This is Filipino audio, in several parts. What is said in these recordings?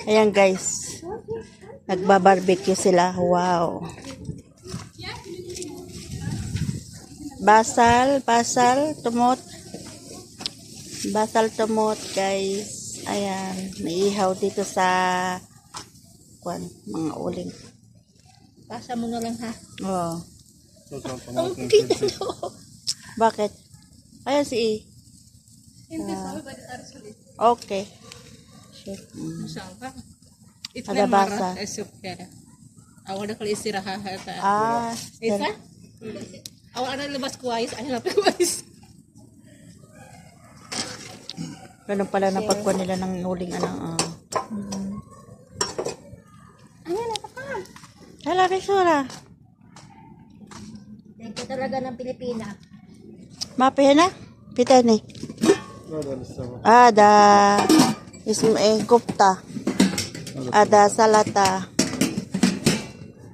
Ayan guys. Nagbabarbecue sila. Wow. Basal, tumot. Basal, tumot guys. Ayan. Naiihaw dito sa mga uling. Pasa mo na lang ha. Oo. Ang kita to. Bakit? Ayan si E. Okay. Shit. Sangka. Ada basa. Awal dah kalau istirahat. Then, Isa? Awal ada lebas kuais, ada lapis kuais. ganun pala na pagkuha nila ng uling Ayan, nakakan. Hala, Besura. Ito talaga ng Pilipina. Mapihin na? Pitay ni. Ada kupta. Ada salata.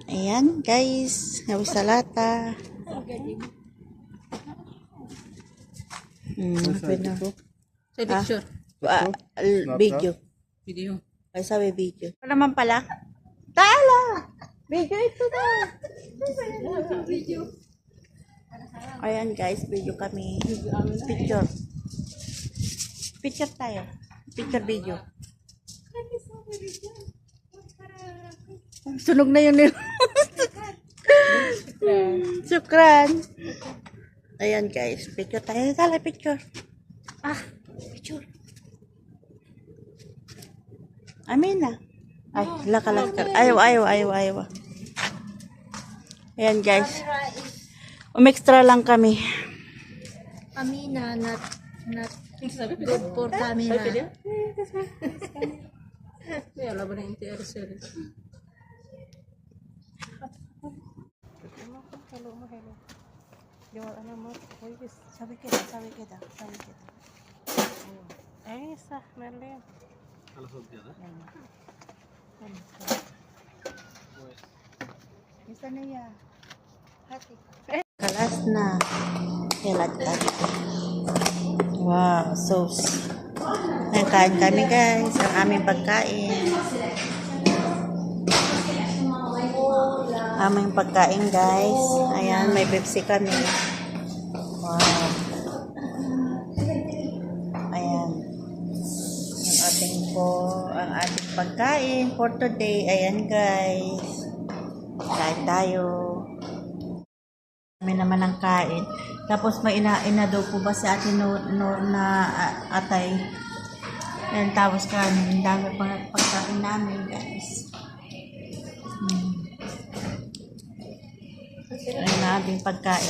Ayan, guys. Nawi salata. Sa picture. Video. Video. Ay, sabi video. Ano naman pala? Tala! Video ito na. Ayan, guys. Video kami. Picture. Picture tayo. Picture video. Sunog na yun. Sukran. Ayan, guys. Picture tayo. Tala, picture. Picture. Amin na. Ay, lakalas ka. Ayaw. Ayan, guys. Umextra lang kami. Amina, not good for Amina. Ya, laban ng NTR sir. Hello. Jawal ano mo? Sabi kita. Sa Merlin. Isa na ya. Hati. Kalas na. Hilatan. Wow, sauce. Nagkain kami guys. Ang aming pagkain. Aming pagkain guys. Ayan, may Pepsi kami. Wow. Ayan. Ang ating pagkain for today. Ayan guys. Kain tayo. Kami naman ang kain. Tapos may inadobo ba si Ate Nor na atay. Ayan, tapos kanin. Ang dami pang pagkain namin guys. Ayan na ating pagkain.